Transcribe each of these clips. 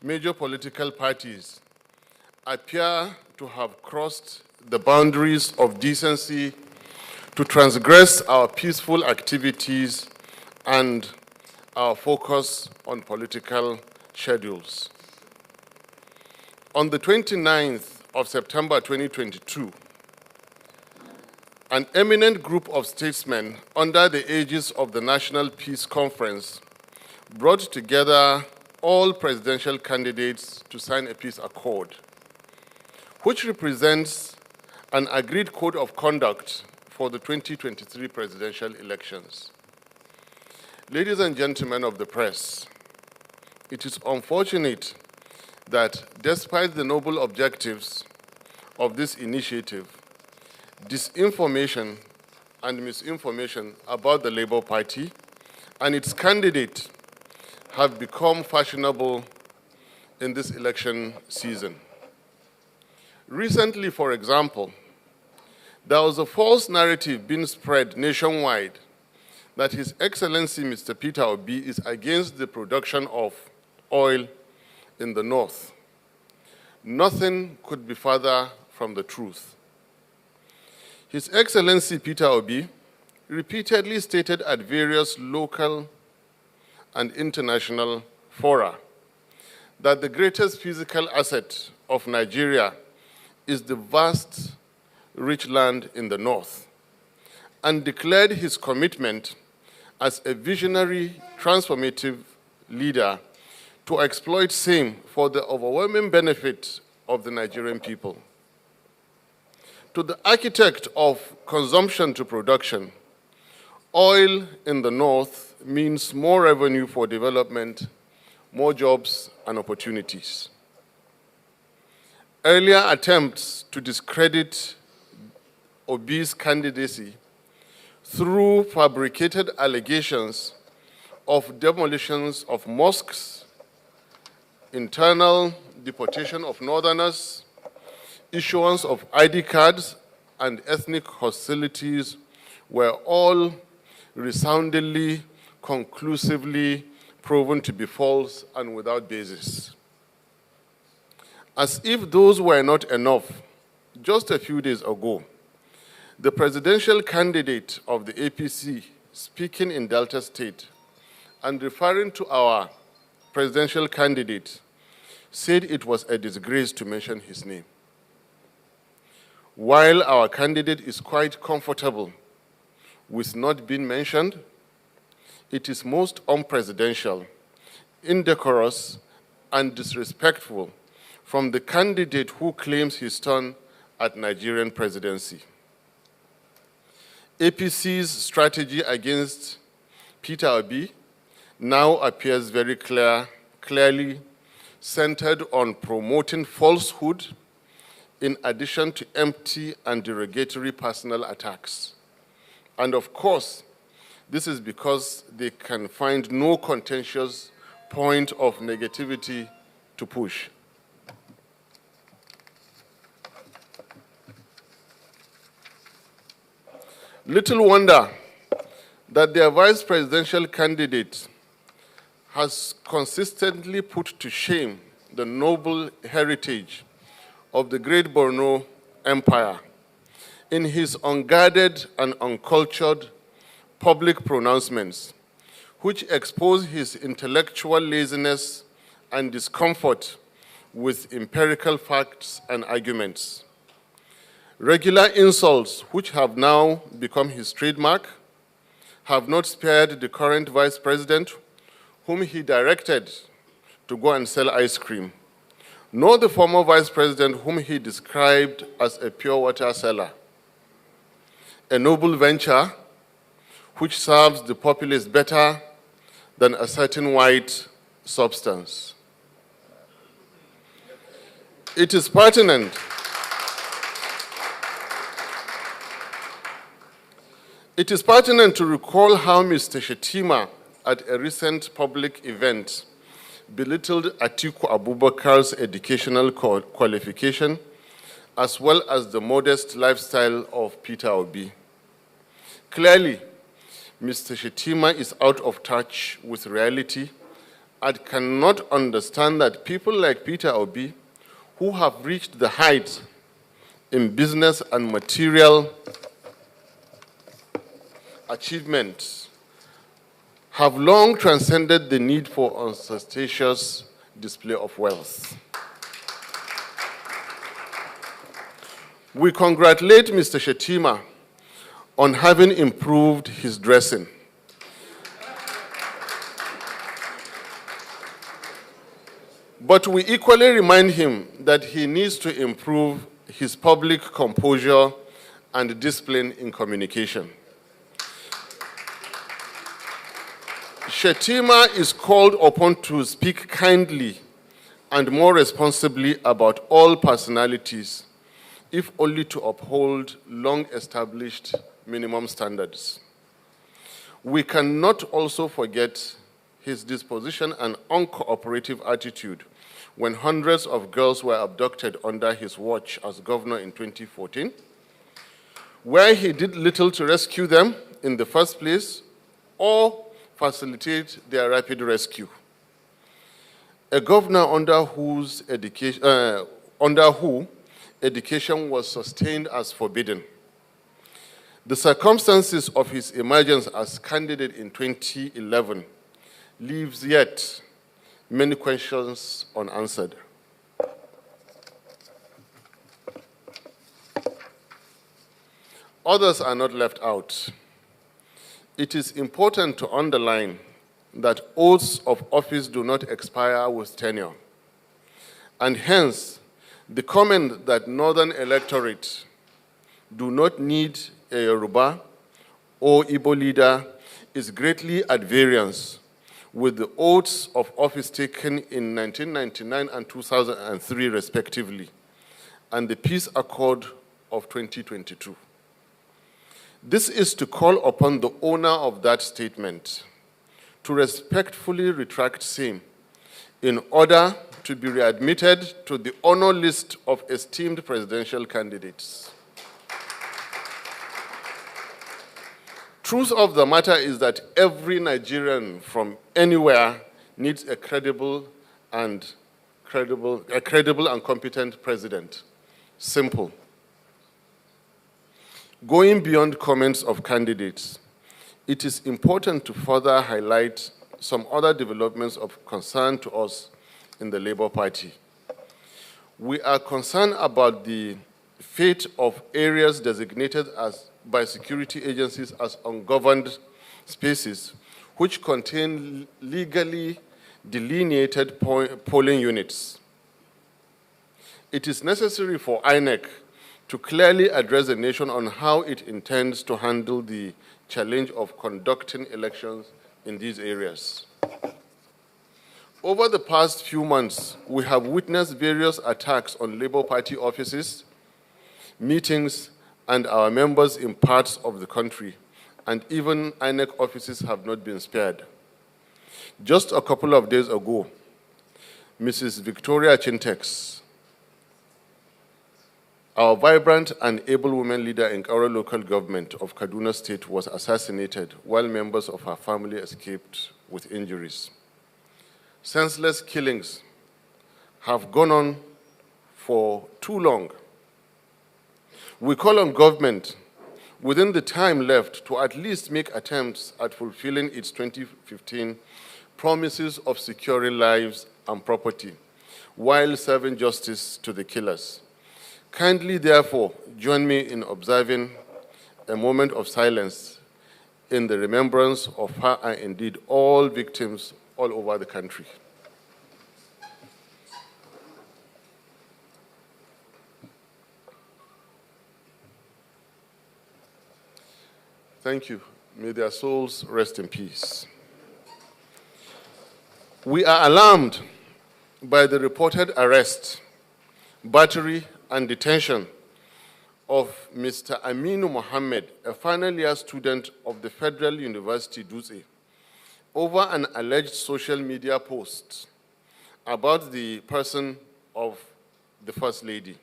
major political parties appear to have crossed the boundaries of decency to transgress our peaceful activities and our focus on political schedules. On the 29th of September 2022, an eminent group of statesmen under the aegis of the National Peace Conference brought together all presidential candidates to sign a peace accord, which represents an agreed code of conduct for the 2023 presidential elections. Ladies and gentlemen of the press, it is unfortunate that despite the noble objectives of this initiative, disinformation and misinformation about the Labour Party and its candidate have become fashionable in this election season. Recently, for example, there was a false narrative being spread nationwide that His Excellency Mr. Peter Obi is against the production of oil in the north. Nothing could be further from the truth. His Excellency Peter Obi repeatedly stated at various local and international fora that the greatest physical asset of Nigeria is the vast, rich land in the north, and declared his commitment as a visionary, transformative leader to exploit same for the overwhelming benefit of the Nigerian people. To the architect of consumption to production, oil in the north means more revenue for development, more jobs and opportunities. Earlier attempts to discredit Obi's candidacy through fabricated allegations of demolitions of mosques, internal deportation of northerners, issuance of ID cards, and ethnic hostilities were all resoundingly, conclusively proven to be false and without basis. As if those were not enough, just a few days ago, the presidential candidate of the APC, speaking in Delta State and referring to our presidential candidate, said it was a disgrace to mention his name. While our candidate is quite comfortable with not being mentioned, it is most unpresidential, indecorous, and disrespectful from the candidate who claims his turn at Nigerian presidency. APC's strategy against Peter Obi now appears very clearly centered on promoting falsehood in addition to empty and derogatory personal attacks. And of course, this is because they can find no contentious point of negativity to push. Little wonder that their vice presidential candidate has consistently put to shame the noble heritage of the great Borno Empire in his unguarded and uncultured public pronouncements, which expose his intellectual laziness and discomfort with empirical facts and arguments. Regular insults, which have now become his trademark, have not spared the current vice president, whom he directed to go and sell ice cream, nor the former vice president, whom he described as a pure water seller. A noble venture which serves the populace better than a certain white substance. It is pertinent to recall how Mr. Shettima, at a recent public event, belittled Atiku Abubakar's educational qualification, as well as the modest lifestyle of Peter Obi. Clearly, Mr. Shettima is out of touch with reality and cannot understand that people like Peter Obi, who have reached the heights in business and material achievements, have long transcended the need for ostentatious display of wealth. We congratulate Mr. Shettima on having improved his dressing. But we equally remind him that he needs to improve his public composure and discipline in communication. Shettima is called upon to speak kindly and more responsibly about all personalities, if only to uphold long-established minimum standards. We cannot also forget his disposition and uncooperative attitude when hundreds of girls were abducted under his watch as governor in 2014, where he did little to rescue them in the first place or facilitate their rapid rescue. A governor under who education was sustained as forbidden. The circumstances of his emergence as candidate in 2011 leaves yet many questions unanswered. Others are not left out. It is important to underline that oaths of office do not expire with tenure, and hence the comment that Northern electorate do not need a Yoruba or Igbo leader is greatly at variance with the oaths of office taken in 1999 and 2003 respectively, and the Peace Accord of 2022. This is to call upon the owner of that statement to respectfully retract same in order to be readmitted to the honor list of esteemed presidential candidates. Truth of the matter is that every Nigerian from anywhere needs a credible and competent president. Simple. Going beyond comments of candidates, it is important to further highlight some other developments of concern to us in the Labour Party. We are concerned about the fate of areas designated by security agencies as ungoverned spaces, which contain legally delineated polling units. It is necessary for INEC to clearly address the nation on how it intends to handle the challenge of conducting elections in these areas. Over the past few months, we have witnessed various attacks on Labour Party offices, meetings, and our members in parts of the country, and even INEC offices have not been spared. Just a couple of days ago, Mrs. Victoria Chintex, our vibrant and able women leader in our local government of Kaduna State, was assassinated while members of her family escaped with injuries. Senseless killings have gone on for too long. We call on government within the time left to at least make attempts at fulfilling its 2015 promises of securing lives and property while serving justice to the killers. Kindly, therefore, join me in observing a moment of silence in the remembrance of her and indeed all victims all over the country. Thank you. May their souls rest in peace. We are alarmed by the reported arrest, battery, and detention of Mr. Aminu Mohammed, a final year student of the Federal University, Dutse, over an alleged social media post about the person of the First Lady.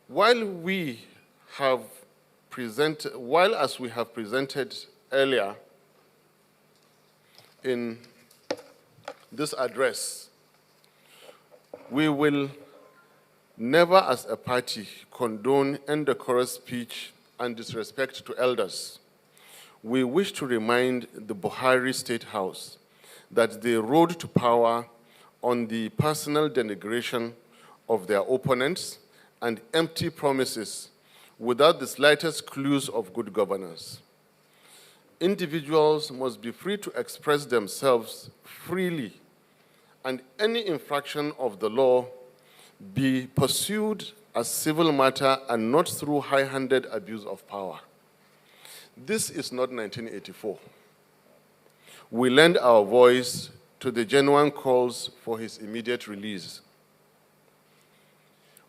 While as we have presented earlier in this address, we will never as a party condone indecorous speech and disrespect to elders. We wish to remind the Buhari State House that they rode to power on the personal denigration of their opponents and empty promises without the slightest clues of good governance. Individuals must be free to express themselves freely, and any infraction of the law be pursued as civil matter and not through high-handed abuse of power. This is not 1984. We lend our voice to the genuine calls for his immediate release.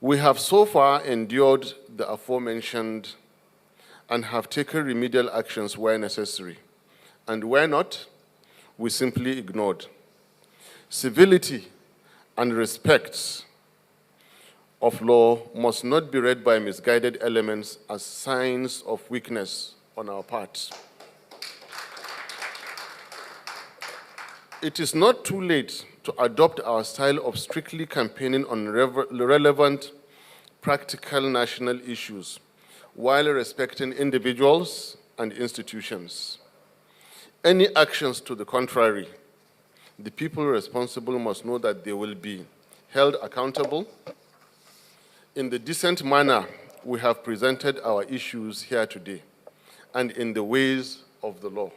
We have so far endured the aforementioned and have taken remedial actions where necessary, and where not, we simply ignored. Civility and respect of law must not be read by misguided elements as signs of weakness on our part. It is not too late to adopt our style of strictly campaigning on relevant, practical national issues while respecting individuals and institutions. Any actions to the contrary, the people responsible must know that they will be held accountable. In the decent manner we have presented our issues here today, and in the ways of the law.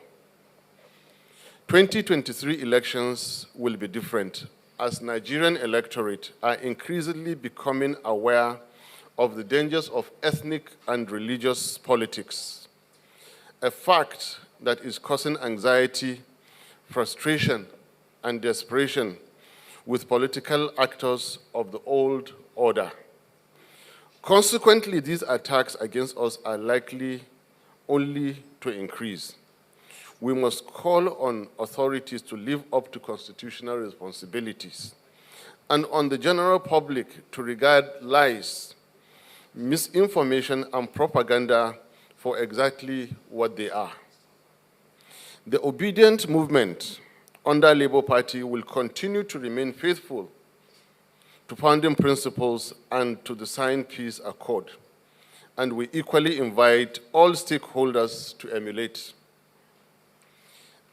2023 elections will be different, as Nigerian electorate are increasingly becoming aware of the dangers of ethnic and religious politics, a fact that is causing anxiety, frustration, and desperation with political actors of the old order. Consequently, these attacks against us are likely only to increase. We must call on authorities to live up to constitutional responsibilities, and on the general public to regard lies, misinformation, and propaganda for exactly what they are. The obedient movement under Labour Party will continue to remain faithful to founding principles and to the signed peace accord, and we equally invite all stakeholders to emulate.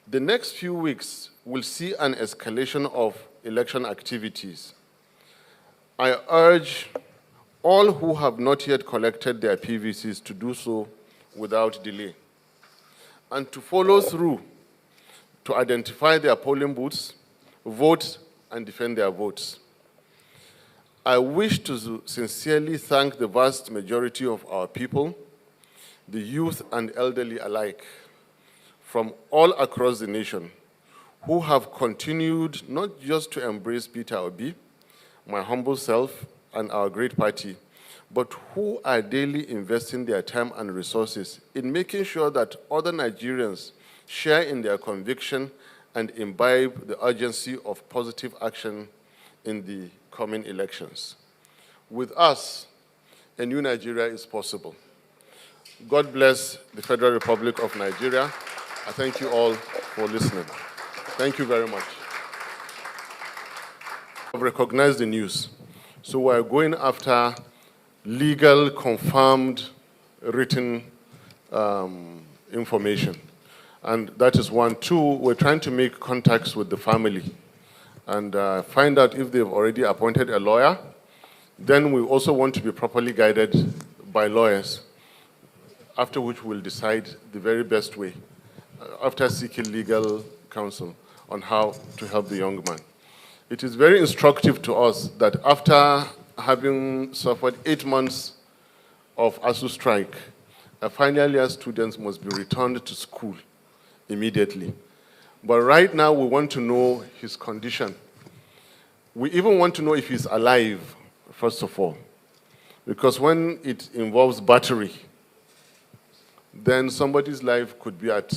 The next few weeks will see an escalation of election activities. I urge all who have not yet collected their PVCs to do so without delay, and to follow through to identify their polling booths, vote, and defend their votes. I wish to sincerely thank the vast majority of our people, the youth and elderly alike, from all across the nation, who have continued not just to embrace Peter Obi, my humble self, and our great party, but who are daily investing their time and resources in making sure that other Nigerians share in their conviction and imbibe the urgency of positive action in the coming elections. With us, a new Nigeria is possible. God bless the Federal Republic of Nigeria. I thank you all for listening. Thank you very much. I've recognized the news. So we're going after legal, confirmed, written information. And that is one. Two, we're trying to make contacts with the family and find out if they've already appointed a lawyer. Then we also want to be properly guided by lawyers, after which we'll decide the very best way, after seeking legal counsel on how to help the young man. It is very instructive to us that after having suffered 8 months of ASU strike, final year students must be returned to school immediately. But right now, we want to know his condition. We even want to know if he's alive, first of all. Because when it involves battery, then somebody's life could be at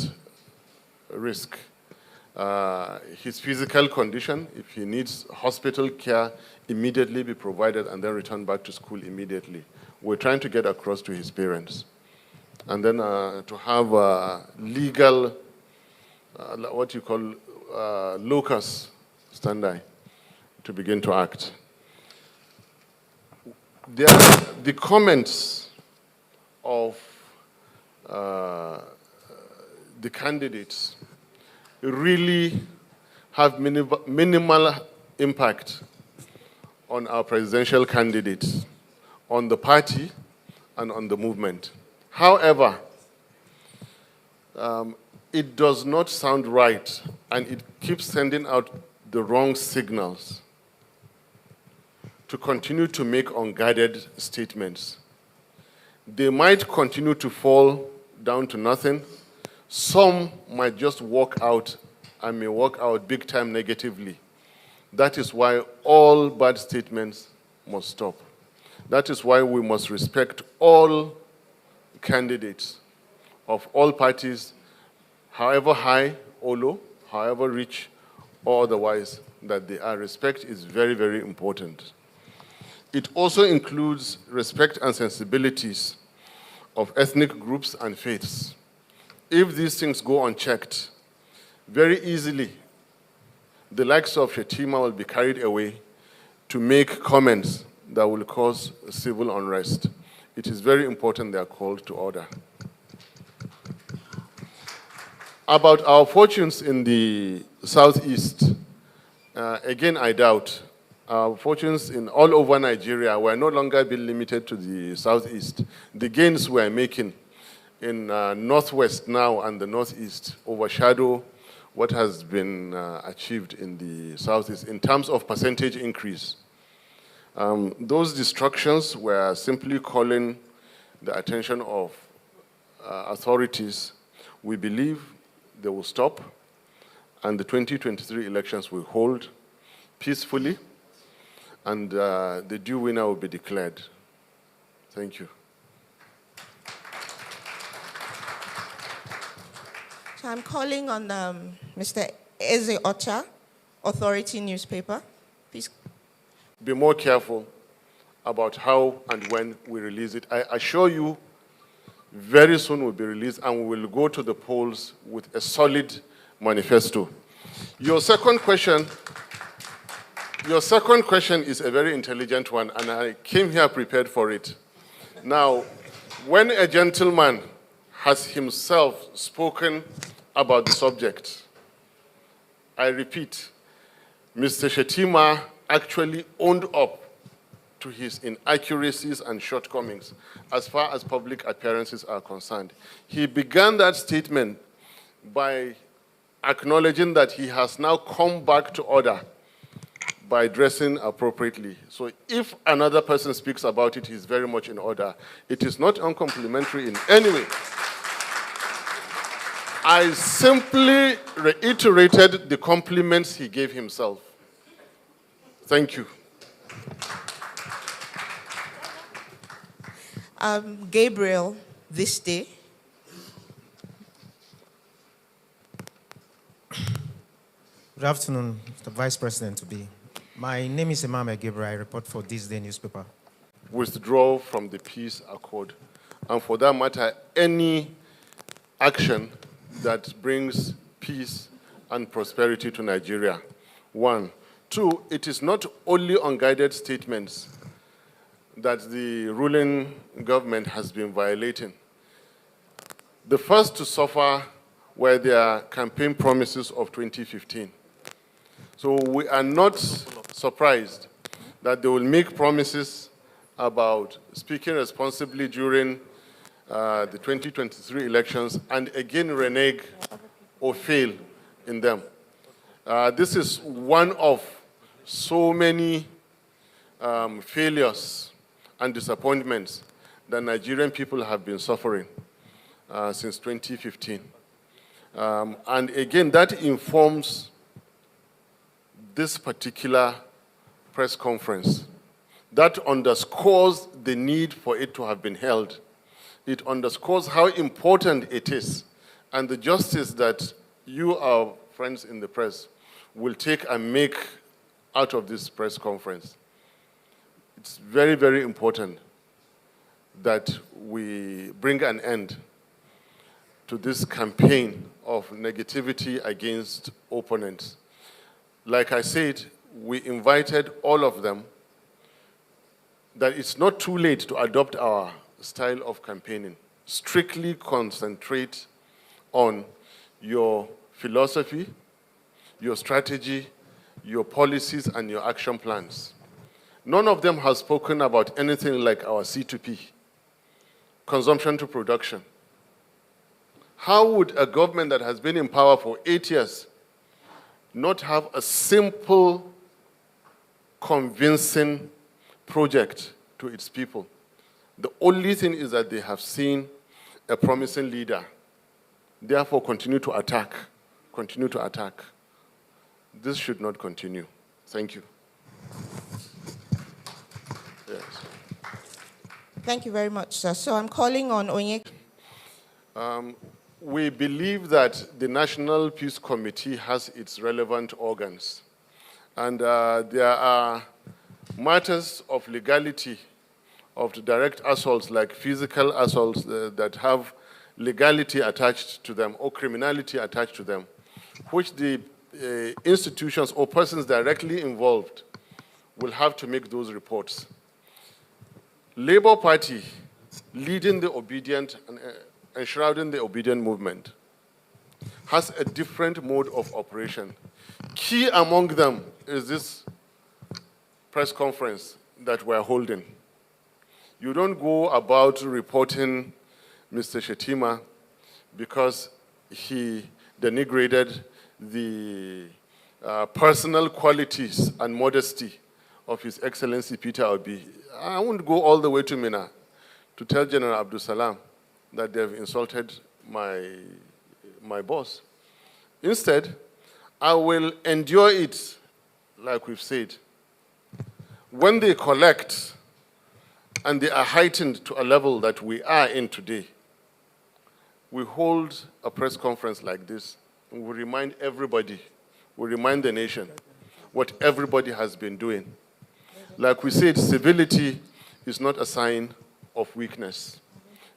risk. His physical condition, if he needs hospital care, immediately be provided and then return back to school immediately. We're trying to get across to his parents. and then to have legal, what you call locus standi, to begin to act. The comments of the candidates really have minimal impact on our presidential candidates, on the party, and on the movement. However, it does not sound right, and it keeps sending out the wrong signals to continue to make unguided statements. They might continue to fall down to nothing. Some might just walk out and may walk out big time negatively. That is why all bad statements must stop. That is why we must respect all candidates of all parties, however high or low, however rich or otherwise that they are. Respect is very, very important. It also includes respect and sensibilities of ethnic groups and faiths. If these things go unchecked, very easily, the likes of Shettima will be carried away to make comments that will cause civil unrest. It is very important they are called to order. About our fortunes in the southeast, again, I doubt. Our fortunes in all over Nigeria were no longer being limited to the southeast. The gains we're making in northwest now and the northeast overshadow what has been achieved in the southeast in terms of percentage increase. Those destructions were simply calling the attention of authorities. We believe they will stop, and the 2023 elections will hold peacefully, and the due winner will be declared. Thank you. So I'm calling on Mr. Eze Ocha, Authority newspaper. Please. Be more careful about how and when we release it. I assure you, very soon will be released, and we will go to the polls with a solid manifesto. Your second question is a very intelligent one, and I came here prepared for it. Now, when a gentleman has himself spoken about the subject, I repeat, Mr. Shettima actually owned up to his inaccuracies and shortcomings as far as public appearances are concerned. He began that statement by acknowledging that he has now come back to order by dressing appropriately. So if another person speaks about it, he's very much in order. It is not uncomplimentary in any way. I simply reiterated the compliments he gave himself. Thank you. Gabriel, this day. Good afternoon, Mr. Vice President to be. My name is Emmanuel Gabriel. I report for This Day newspaper. Withdraw from the peace accord. And for that matter, any action that brings peace and prosperity to Nigeria. 1. 2, it is not only unguided statements that the ruling government has been violating. The first to suffer were their campaign promises of 2015. So we are not surprised that they will make promises about speaking responsibly during the 2023 elections and again renege or fail in them. This is one of so many failures and disappointments that Nigerian people have been suffering since 2015. And again, that informs this particular press conference. That underscores the need for it to have been held. It underscores how important it is and the justice that you, our friends in the press, will take and make out of this press conference. It's very, very important that we bring an end to this campaign of negativity against opponents. Like I said, we invited all of them that it's not too late to adopt our style of campaigning. Strictly concentrate on your philosophy, your strategy, your policies, and your action plans. None of them has spoken about anything like our C2P, consumption to production. How would a government that has been in power for 8 years not have a simple, convincing project to its people? The only thing is that they have seen a promising leader. Therefore, continue to attack. Continue to attack. This should not continue. Thank you. Yes. Thank you very much, sir. So I'm calling on Onye. We believe that the National Peace Committee has its relevant organs. And there are matters of legality of the direct assaults, like physical assaults that have legality attached to them or criminality attached to them, which the institutions or persons directly involved will have to make those reports. Labour Party, leading the obedient and enshrouding the obedient movement, has a different mode of operation. Key among them is this press conference that we're holding. You don't go about reporting Mr. Shettima because he denigrated the personal qualities and modesty of His Excellency Peter Obi. I won't go all the way to Mina to tell General Abdul Salam that they've insulted my boss. Instead, I will endure it, like we've said. When they collect and they are heightened to a level that we are in today, we hold a press conference like this, and we remind everybody, we remind the nation what everybody has been doing. Like we said, civility is not a sign of weakness.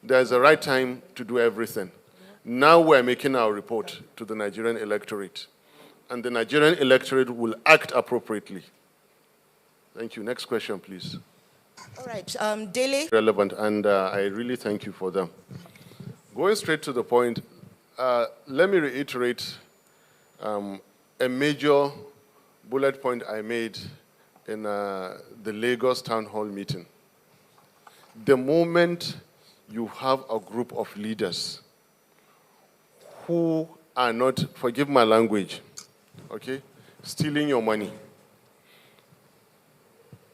There's a right time to do everything. Now we're making our report to the Nigerian electorate, and the Nigerian electorate will act appropriately. Thank you. Next question, please. All right, Dele. Relevant, and I really thank you for them. Going straight to the point, let me reiterate a major bullet point I made in the Lagos Town Hall meeting. The moment you have a group of leaders who are not, forgive my language, okay, stealing your money,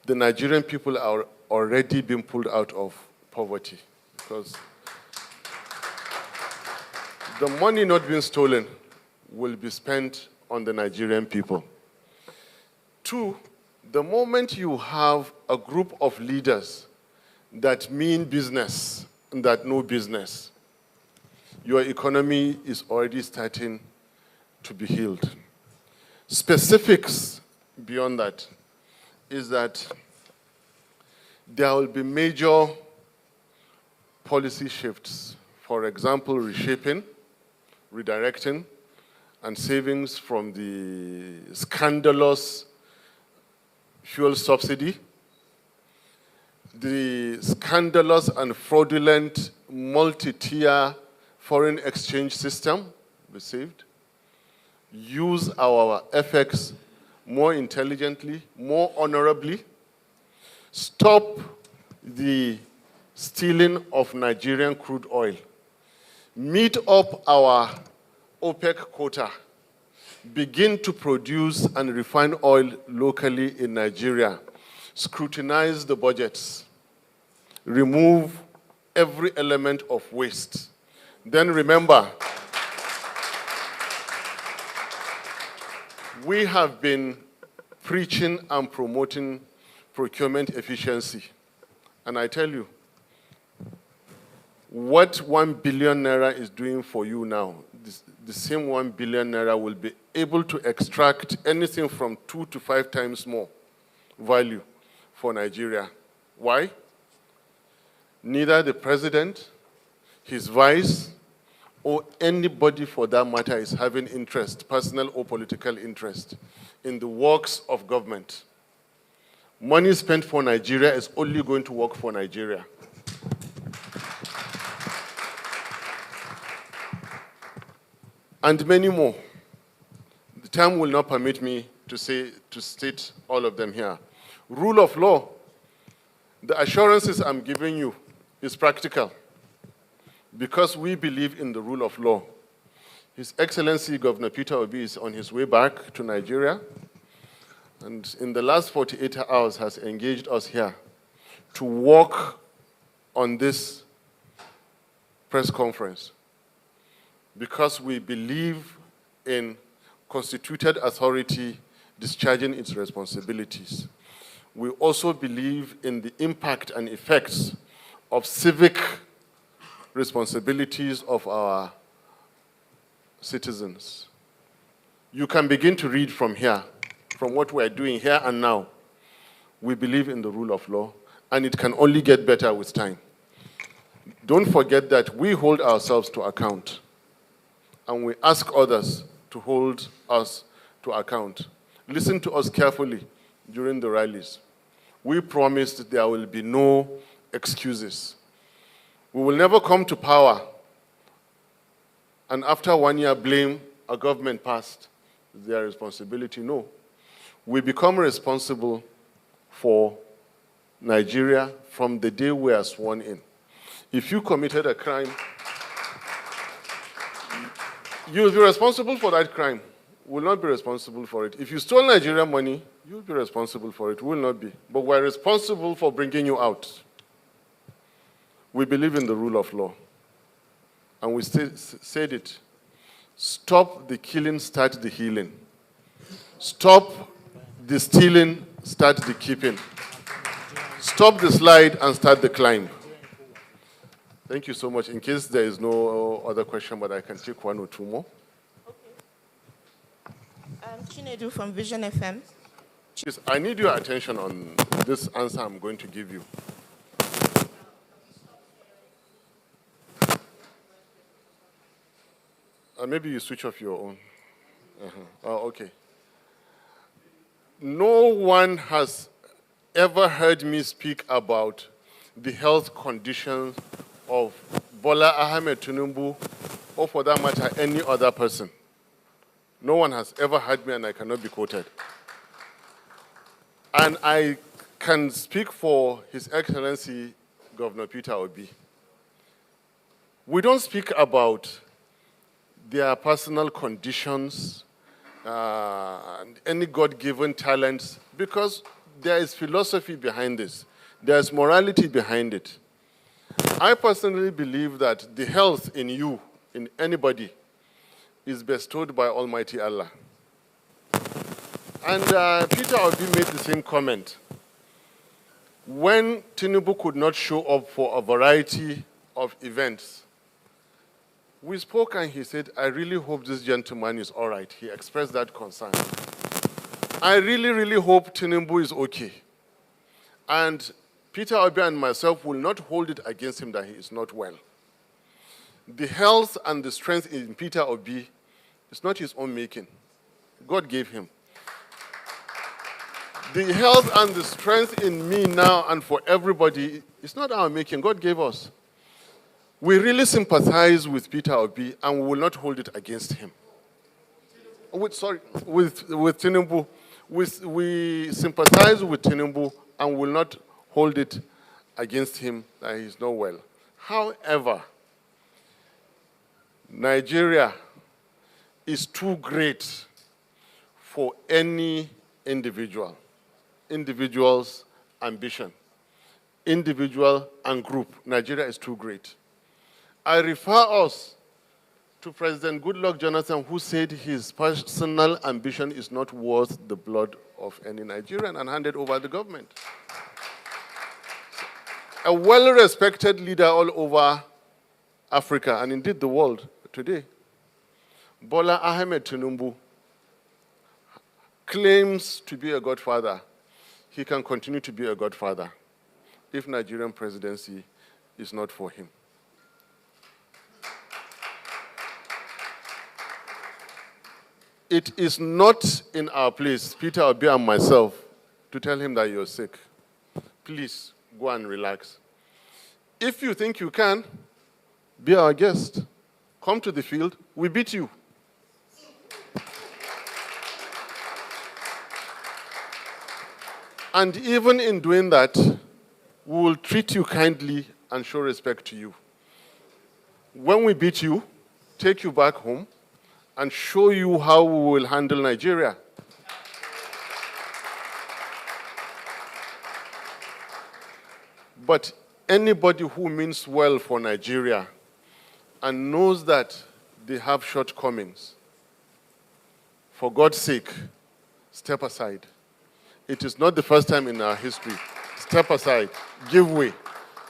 the Nigerian people are already being pulled out of poverty, because the money not being stolen will be spent on the Nigerian people. Two, the moment you have a group of leaders that mean business and that know business, your economy is already starting to be healed. Specifics beyond that is that there will be major policy shifts. For example, reshaping, redirecting, and savings from the scandalous fuel subsidy, the scandalous and fraudulent multi-tier foreign exchange system be saved, use our FX more intelligently, more honorably, stop the stealing of Nigerian crude oil, meet up our OPEC quota, begin to produce and refine oil locally in Nigeria, scrutinize the budgets, remove every element of waste. Then remember, we have been preaching and promoting procurement efficiency. And I tell you, what 1 billion naira is doing for you now, the same 1 billion naira will be able to extract anything from 2 to 5 times more value for Nigeria. Why? Neither the president, his vice, or anybody for that matter is having interest, personal or political interest, in the works of government, money spent for Nigeria is only going to work for Nigeria. And many more. The time will not permit me to state all of them here. Rule of law. The assurances I'm giving you is practical because we believe in the rule of law. His Excellency Governor Peter Obi is on his way back to Nigeria, and in the last 48 hours has engaged us here to work on this press conference because we believe in constituted authority discharging its responsibilities. We also believe in the impact and effects of civic responsibilities of our citizens. You can begin to read from here, from what we're doing here and now. We believe in the rule of law, and it can only get better with time. Don't forget that we hold ourselves to account, and we ask others to hold us to account. Listen to us carefully during the rallies. We promised there will be no excuses. We will never come to power and after 1 year blame a government past their responsibility. No. We become responsible for Nigeria from the day we are sworn in. If you committed a crime, you will be responsible for that crime. Will not be responsible for it. If you stole Nigerian money, you'll be responsible for it. Will not be. But we're responsible for bringing you out. We believe in the rule of law. And we said it. Stop the killing, start the healing. Stop the stealing, start the keeping. Stop the slide and start the climb. Thank you so much. In case there is no other question, but I can take one or two more. Chinedu from Vision FM. Yes, I need your attention on this answer I'm going to give you. Maybe you switch off your own. Oh, okay. No one has ever heard me speak about the health conditions of Bola Ahmed Tinubu, or for that matter, any other person. No one has ever heard me, and I cannot be quoted. And I can speak for His Excellency Governor Peter Obi. We don't speak about their personal conditions, and any God-given talents, because there is philosophy behind this. There is morality behind it. I personally believe that the health in you, in anybody, is bestowed by Almighty Allah. And Peter Obi made the same comment. When Tinubu could not show up for a variety of events, we spoke and he said, I really hope this gentleman is all right. He expressed that concern. I really, really hope Tinubu is okay. And Peter Obi and myself will not hold it against him that he is not well. The health and the strength in Peter Obi is not his own making. God gave him. The health and the strength in me now and for everybody is not our making. God gave us. We really sympathize with Peter Obi, and we will not hold it against him. With Tinubu. We sympathize with Tinubu and will not hold it against him that he is not well. However, Nigeria is too great for any individual's ambition, individual and group. Nigeria is too great. I refer us to President Goodluck Jonathan, who said his personal ambition is not worth the blood of any Nigerian, and handed over the government. A well-respected leader all over Africa, and indeed the world today, Bola Ahmed Tinubu, claims to be a godfather. He can continue to be a godfather if Nigerian presidency is not for him. It is not in our place, Peter Obi and myself, to tell him that you're sick. Please, go and relax. If you think you can, be our guest. Come to the field, we beat you. And even in doing that, we will treat you kindly and show respect to you. When we beat you, take you back home and show you how we will handle Nigeria. But anybody who means well for Nigeria and knows that they have shortcomings, for God's sake, step aside. It is not the first time in our history. Step aside, give way.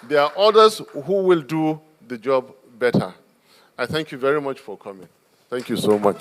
There are others who will do the job better. I thank you very much for coming. Thank you so much.